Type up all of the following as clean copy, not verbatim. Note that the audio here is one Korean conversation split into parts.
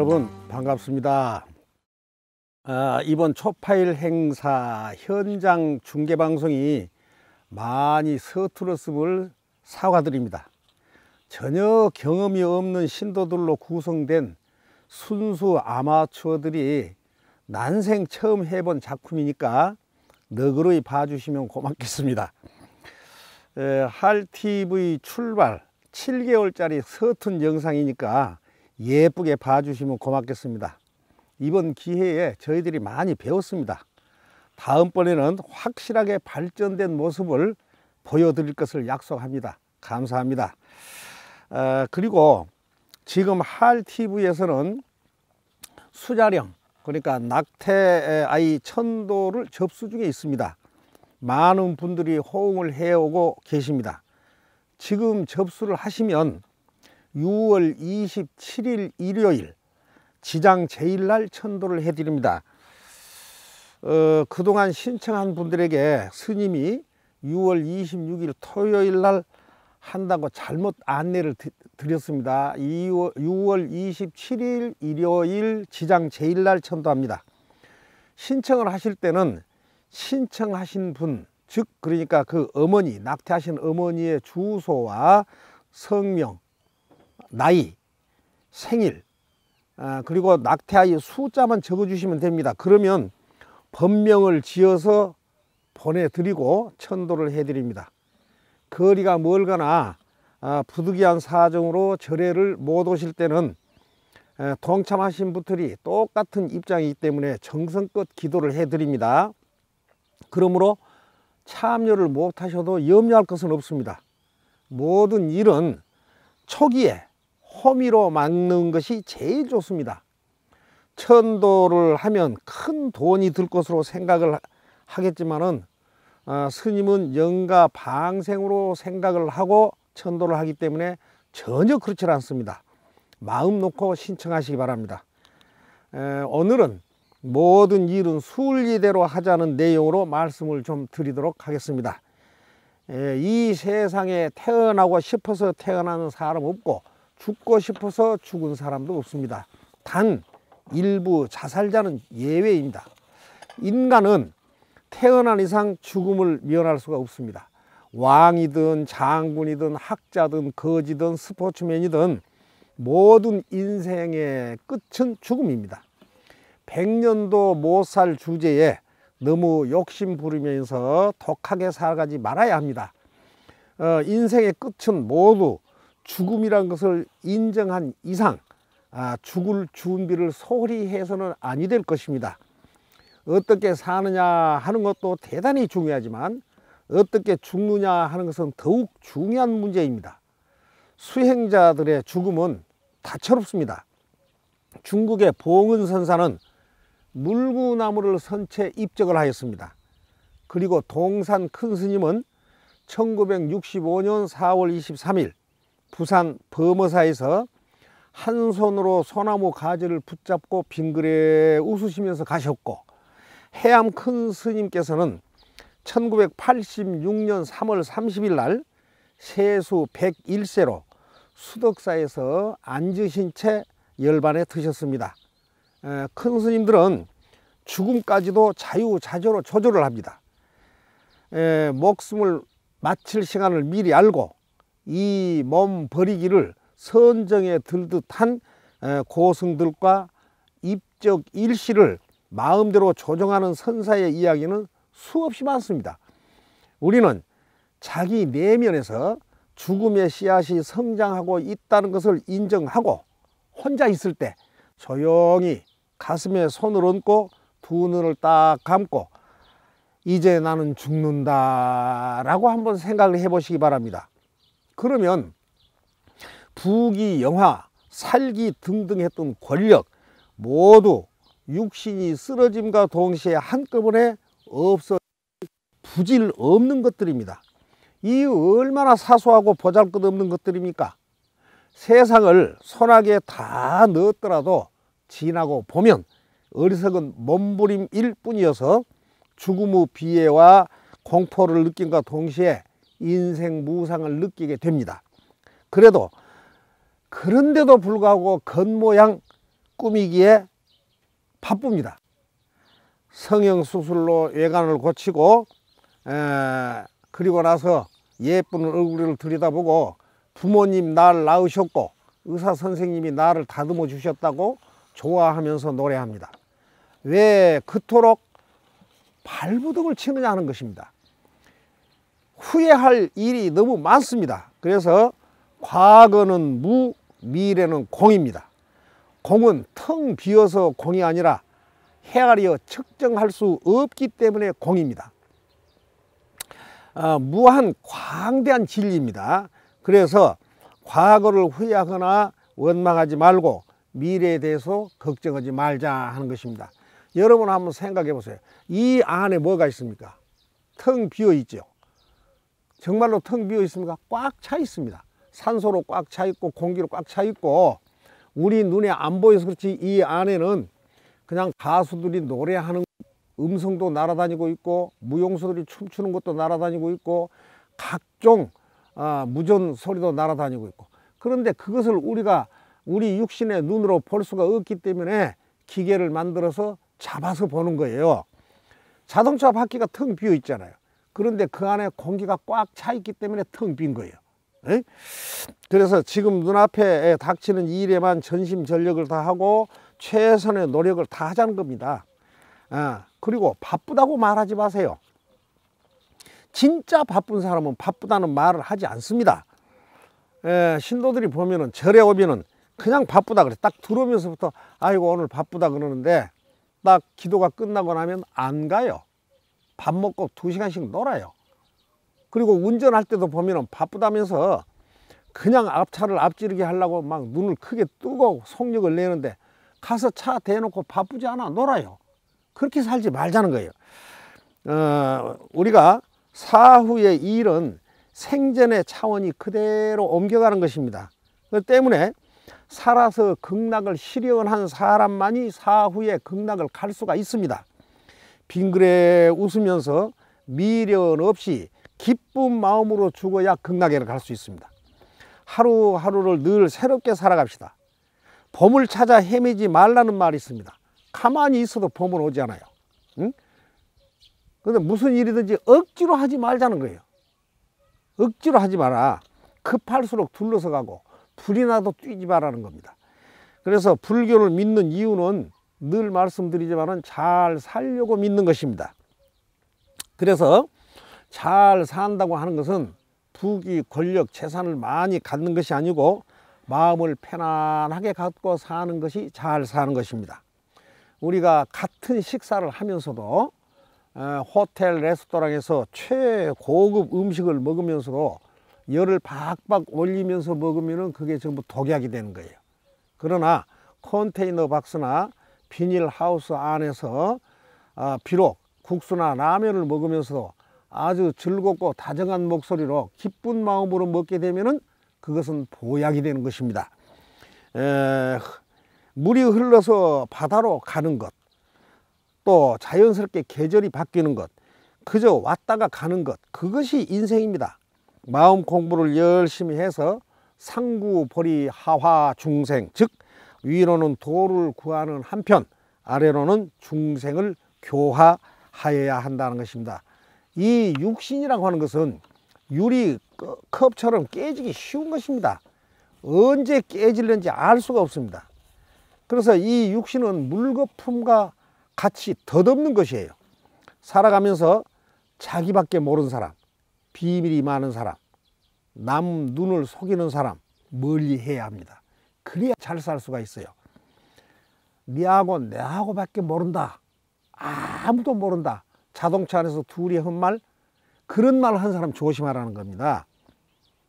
여러분 반갑습니다. 이번 초파일 행사 현장 중계방송이 많이 서툴었음을 사과드립니다. 전혀 경험이 없는 신도들로 구성된 순수 아마추어들이 난생 처음 해본 작품이니까 너그러이 봐주시면 고맙겠습니다. 할TV 출발 7개월짜리 서툰 영상이니까 예쁘게 봐주시면 고맙겠습니다. 이번 기회에 저희들이 많이 배웠습니다. 다음번에는 확실하게 발전된 모습을 보여드릴 것을 약속합니다. 감사합니다. 그리고 지금 할TV에서는 수자령, 그러니까 낙태아이 천도를 접수 중에 있습니다. 많은 분들이 호응을 해오고 계십니다. 지금 접수를 하시면 6월 27일 일요일 지장 제일날 천도를 해드립니다. 그동안 신청한 분들에게 스님이 6월 26일 토요일날 한다고 잘못 안내를 드렸습니다. 6월 27일 일요일 지장 제일날 천도합니다. 신청을 하실 때는 신청하신 분, 즉 그러니까 그 어머니, 낙태하신 어머니의 주소와 성명, 나이, 생일, 그리고 낙태아이 숫자만 적어주시면 됩니다. 그러면 법명을 지어서 보내드리고 천도를 해드립니다. 거리가 멀거나 부득이한 사정으로 절에를 못 오실 때는 동참하신 분들이 똑같은 입장이기 때문에 정성껏 기도를 해드립니다. 그러므로 참여를 못하셔도 염려할 것은 없습니다. 모든 일은 초기에 호미로 막는 것이 제일 좋습니다. 천도를 하면 큰 돈이 들 것으로 생각을 하겠지만은 스님은 영가 방생으로 생각을 하고 천도를 하기 때문에 전혀 그렇지 않습니다. 마음 놓고 신청하시기 바랍니다. 오늘은 모든 일은 순리대로 하자는 내용으로 말씀을 좀 드리도록 하겠습니다. 이 세상에 태어나고 싶어서 태어나는 사람 없고 죽고 싶어서 죽은 사람도 없습니다. 단 일부 자살자는 예외입니다. 인간은 태어난 이상 죽음을 면할 수가 없습니다. 왕이든 장군이든 학자든 거지든 스포츠맨이든 모든 인생의 끝은 죽음입니다. 100년도 못 살 주제에 너무 욕심 부리면서 독하게 살아가지 말아야 합니다. 인생의 끝은 모두 죽음이란 것을 인정한 이상 죽을 준비를 소홀히 해서는 아니 될 것입니다. 어떻게 사느냐 하는 것도 대단히 중요하지만 어떻게 죽느냐 하는 것은 더욱 중요한 문제입니다. 수행자들의 죽음은 다채롭습니다. 중국의 봉은선사는 물구나무를 선 채 입적을 하였습니다. 그리고 동산 큰스님은 1965년 4월 23일 부산 범어사에서 한 손으로 소나무 가지를 붙잡고 빙그레 웃으시면서 가셨고, 해암 큰스님께서는 1986년 3월 30일 날 세수 101세로 수덕사에서 앉으신 채 열반에 드셨습니다. 큰 스님들은 죽음까지도 자유자재로 조절을 합니다. 목숨을 마칠 시간을 미리 알고 이 몸 버리기를 선정에 들듯한 고승들과 입적 일시를 마음대로 조정하는 선사의 이야기는 수없이 많습니다. 우리는 자기 내면에서 죽음의 씨앗이 성장하고 있다는 것을 인정하고 혼자 있을 때 조용히 가슴에 손을 얹고 두 눈을 딱 감고 이제 나는 죽는다 라고 한번 생각을 해 보시기 바랍니다. 그러면 부귀 영화 살기 등등 했던 권력 모두 육신이 쓰러짐과 동시에 한꺼번에 없어 부질 없는 것들입니다. 이 얼마나 사소하고 보잘것없는 것들입니까? 세상을 손아귀에 다 넣었더라도 지나고 보면 어리석은 몸부림일 뿐이어서 죽음의 비애와 공포를 느낀과 동시에 인생 무상을 느끼게 됩니다. 그런데도 불구하고 겉모양 꾸미기에 바쁩니다. 성형수술로 외관을 고치고 그리고 나서 예쁜 얼굴을 들여다보고 부모님 날 낳으셨고 의사 선생님이 나를 다듬어 주셨다고 좋아하면서 노래합니다. 왜 그토록 발부둥을 치느냐 하는 것입니다. 후회할 일이 너무 많습니다. 그래서 과거는 무, 미래는 공입니다. 공은 텅 비어서 공이 아니라 헤아려 측정할 수 없기 때문에 공입니다. 무한 광대한 진리입니다. 그래서 과거를 후회하거나 원망하지 말고 미래에 대해서 걱정하지 말자 하는 것입니다. 여러분 한번 생각해 보세요. 이 안에 뭐가 있습니까? 텅 비어 있죠. 정말로 텅 비어 있습니까? 꽉 차 있습니다. 산소로 꽉 차 있고 공기로 꽉 차 있고 우리 눈에 안 보여서 그렇지 이 안에는 그냥 가수들이 노래하는 음성도 날아다니고 있고 무용수들이 춤추는 것도 날아다니고 있고 각종 무전 소리도 날아다니고 있고, 그런데 그것을 우리가 우리 육신의 눈으로 볼 수가 없기 때문에 기계를 만들어서 잡아서 보는 거예요. 자동차 바퀴가 텅 비어 있잖아요. 그런데 그 안에 공기가 꽉 차 있기 때문에 텅 빈 거예요. 에? 그래서 지금 눈앞에 닥치는 일에만 전심전력을 다하고 최선의 노력을 다하자는 겁니다. 그리고 바쁘다고 말하지 마세요. 진짜 바쁜 사람은 바쁘다는 말을 하지 않습니다. 신도들이 보면은 절에 오면은 그냥 바쁘다 그래. 딱 들어오면서부터 아이고 오늘 바쁘다 그러는데 딱 기도가 끝나고 나면 안 가요. 밥 먹고 2시간씩 놀아요. 그리고 운전할 때도 보면은 바쁘다면서 그냥 앞차를 앞지르게 하려고 막 눈을 크게 뜨고 속력을 내는데 가서 차 대놓고 바쁘지 않아 놀아요. 그렇게 살지 말자는 거예요. 우리가 사후의 일은 생전의 차원이 그대로 옮겨가는 것입니다. 그렇기 때문에 살아서 극락을 실현한 사람만이 사후에 극락을 갈 수가 있습니다. 빙그레 웃으면서 미련 없이 기쁜 마음으로 죽어야 극락에 갈 수 있습니다. 하루하루를 늘 새롭게 살아갑시다. 봄을 찾아 헤매지 말라는 말이 있습니다. 가만히 있어도 봄은 오지 않아요. 응? 그런데 무슨 일이든지 억지로 하지 말자는 거예요. 억지로 하지 마라. 급할수록 둘러서 가고 불이 나도 뛰지 말라는 겁니다. 그래서 불교를 믿는 이유는 늘 말씀드리지만 잘 살려고 믿는 것입니다. 그래서 잘 산다고 하는 것은 부귀, 권력, 재산을 많이 갖는 것이 아니고 마음을 편안하게 갖고 사는 것이 잘 사는 것입니다. 우리가 같은 식사를 하면서도 호텔, 레스토랑에서 최고급 음식을 먹으면서도 열을 박박 올리면서 먹으면 그게 전부 독약이 되는 거예요. 그러나 컨테이너 박스나 비닐하우스 안에서 비록 국수나 라면을 먹으면서도 아주 즐겁고 다정한 목소리로 기쁜 마음으로 먹게 되면 그것은 보약이 되는 것입니다. 물이 흘러서 바다로 가는 것, 또 자연스럽게 계절이 바뀌는 것, 그저 왔다가 가는 것, 그것이 인생입니다. 마음 공부를 열심히 해서 상구보리 하화 중생, 즉 위로는 도를 구하는 한편 아래로는 중생을 교화하여야 한다는 것입니다. 이 육신이라고 하는 것은 유리 컵처럼 깨지기 쉬운 것입니다. 언제 깨질는지 알 수가 없습니다. 그래서 이 육신은 물거품과 같이 덧없는 것이에요. 살아가면서 자기밖에 모르는 사람, 비밀이 많은 사람, 남 눈을 속이는 사람 멀리 해야 합니다. 그래야 잘 살 수가 있어요. 니하고 내하고 밖에 모른다, 아무도 모른다, 자동차 안에서 둘이 한 말, 그런 말 한 사람 조심하라는 겁니다.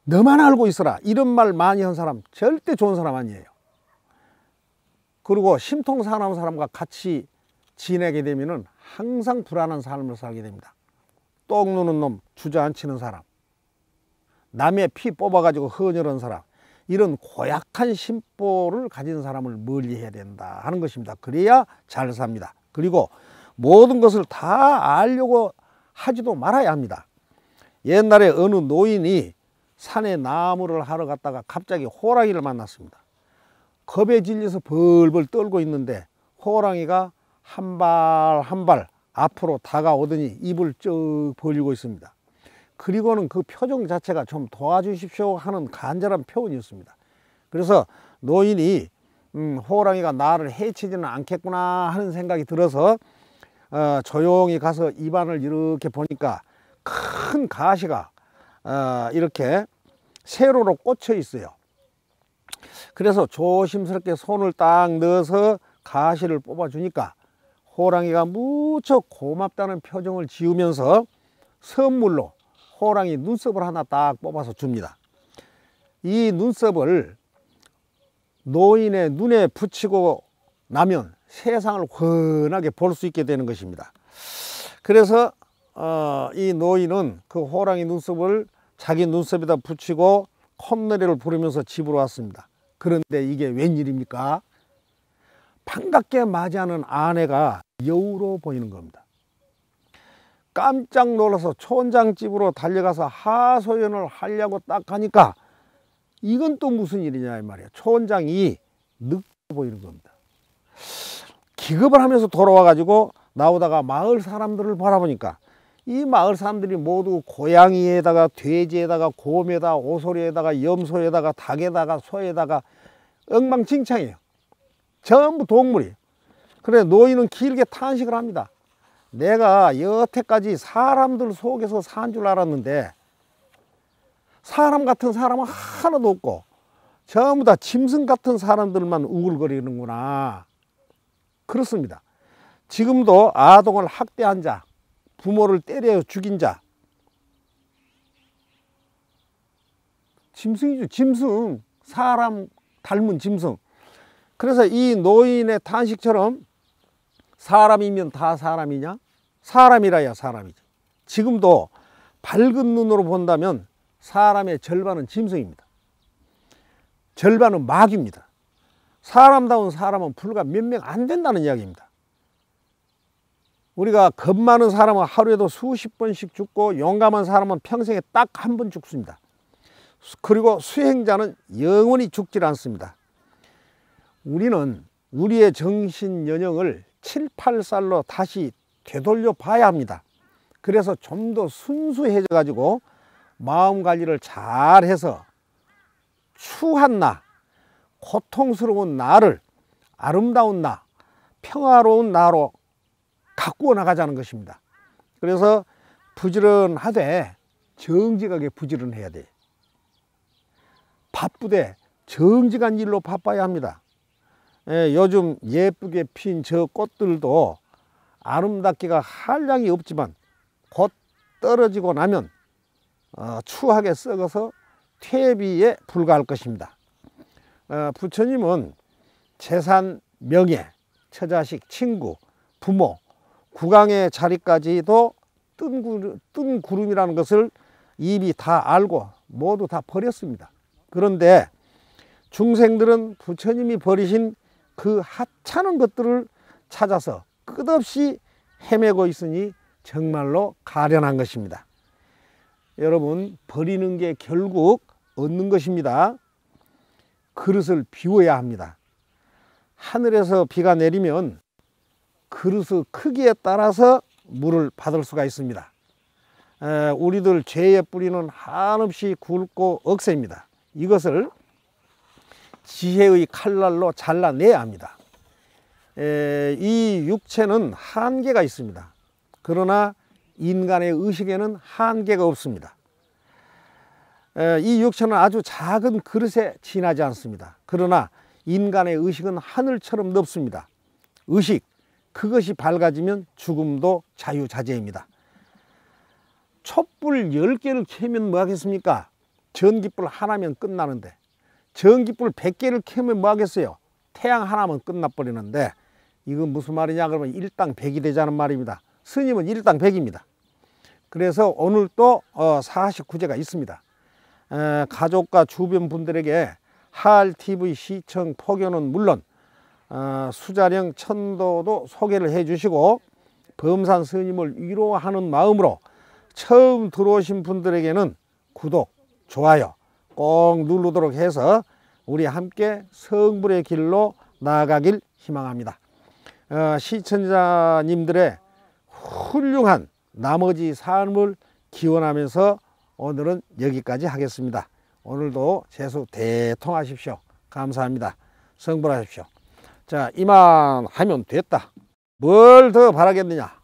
너만 알고 있어라, 이런 말 많이 한 사람 절대 좋은 사람 아니에요. 그리고 심통사나운 사람과 같이 지내게 되면 항상 불안한 삶을 살게 됩니다. 똥 누는 놈, 주저앉히는 사람, 남의 피 뽑아가지고 헌혈한 사람, 이런 고약한 심보를 가진 사람을 멀리해야 된다 하는 것입니다. 그래야 잘 삽니다. 그리고 모든 것을 다 알려고 하지도 말아야 합니다. 옛날에 어느 노인이 산에 나무를 하러 갔다가 갑자기 호랑이를 만났습니다. 겁에 질려서 벌벌 떨고 있는데 호랑이가 한 발 한 발 앞으로 다가오더니 입을 쭉 벌리고 있습니다. 그리고는 그 표정 자체가 좀 도와주십시오 하는 간절한 표현이었습니다. 그래서 노인이 호랑이가 나를 해치지는 않겠구나 하는 생각이 들어서 조용히 가서 입안을 이렇게 보니까 큰 가시가 이렇게 세로로 꽂혀 있어요. 그래서 조심스럽게 손을 딱 넣어서 가시를 뽑아 주니까 호랑이가 무척 고맙다는 표정을 지으면서 선물로 호랑이 눈썹을 하나 딱 뽑아서 줍니다. 이 눈썹을 노인의 눈에 붙이고 나면 세상을 훤하게 볼 수 있게 되는 것입니다. 그래서 이 노인은 그 호랑이 눈썹을 자기 눈썹에다 붙이고 콧노래를 부르면서 집으로 왔습니다. 그런데 이게 웬일입니까? 반갑게 맞이하는 아내가 여우로 보이는 겁니다. 깜짝 놀라서 촌장집으로 달려가서 하소연을 하려고 딱 하니까 이건 또 무슨 일이냐 이 말이에요. 촌장이 늑대 보이는 겁니다. 기겁을 하면서 돌아와 가지고 나오다가 마을 사람들을 바라보니까 이 마을 사람들이 모두 고양이에다가 돼지에다가 곰에다가 오소리에다가 염소에다가 닭에다가 소에다가 엉망진창이에요. 전부 동물이에요. 그래 노인은 길게 탄식을 합니다. 내가 여태까지 사람들 속에서 산 줄 알았는데 사람 같은 사람은 하나도 없고 전부 다 짐승 같은 사람들만 우글거리는구나. 그렇습니다. 지금도 아동을 학대한 자, 부모를 때려 죽인 자, 짐승이죠. 짐승, 사람 닮은 짐승. 그래서 이 노인의 탄식처럼 사람이면 다 사람이냐? 사람이라야 사람이지. 지금도 밝은 눈으로 본다면 사람의 절반은 짐승입니다. 절반은 마귀입니다. 사람다운 사람은 불과 몇 명 안 된다는 이야기입니다. 우리가 겁 많은 사람은 하루에도 수십 번씩 죽고 용감한 사람은 평생에 딱 한 번 죽습니다. 그리고 수행자는 영원히 죽질 않습니다. 우리는 우리의 정신 연령을 7, 8살로 다시 되돌려 봐야 합니다. 그래서 좀 더 순수해져 가지고 마음 관리를 잘 해서 추한 나, 고통스러운 나를 아름다운 나, 평화로운 나로 가꾸어 나가자는 것입니다. 그래서 부지런하되 정직하게 부지런해야 돼. 바쁘되 정직한 일로 바빠야 합니다. 요즘 예쁘게 핀 저 꽃들도 아름답기가 한량이 없지만 곧 떨어지고 나면 추하게 썩어서 퇴비에 불과할 것입니다. 부처님은 재산, 명예, 처자식, 친구, 부모, 국왕의 자리까지도 뜬 구름이라는 것을 이미 다 알고 모두 다 버렸습니다. 그런데 중생들은 부처님이 버리신 그 하찮은 것들을 찾아서 끝없이 헤매고 있으니 정말로 가련한 것입니다. 여러분, 버리는 게 결국 얻는 것입니다. 그릇을 비워야 합니다. 하늘에서 비가 내리면 그릇의 크기에 따라서 물을 받을 수가 있습니다. 우리들 죄의 뿌리는 한없이 굵고 억세입니다. 이것을 지혜의 칼날로 잘라내야 합니다. 이 육체는 한계가 있습니다. 그러나 인간의 의식에는 한계가 없습니다. 이 육체는 아주 작은 그릇에 지나지 않습니다. 그러나 인간의 의식은 하늘처럼 높습니다. 의식, 그것이 밝아지면 죽음도 자유자재입니다. 촛불 10개를 켜면 뭐 하겠습니까? 전기불 하나면 끝나는데 전기불 100개를 켜면 뭐 하겠어요? 태양 하나면 끝나버리는데 이건 무슨 말이냐 그러면 일당 100이 되자는 말입니다. 스님은 일당 100입니다. 그래서 오늘 또 49제가 있습니다. 가족과 주변 분들에게 하알TV 시청 포교는 물론 수자령 천도도 소개를 해 주시고 범산 스님을 위로하는 마음으로 처음 들어오신 분들에게는 구독, 좋아요 꼭 누르도록 해서 우리 함께 성불의 길로 나아가길 희망합니다. 시청자님들의 훌륭한 나머지 삶을 기원하면서 오늘은 여기까지 하겠습니다. 오늘도 재수 대통하십시오. 감사합니다. 성불하십시오. 자, 이만 하면 됐다. 뭘 더 바라겠느냐.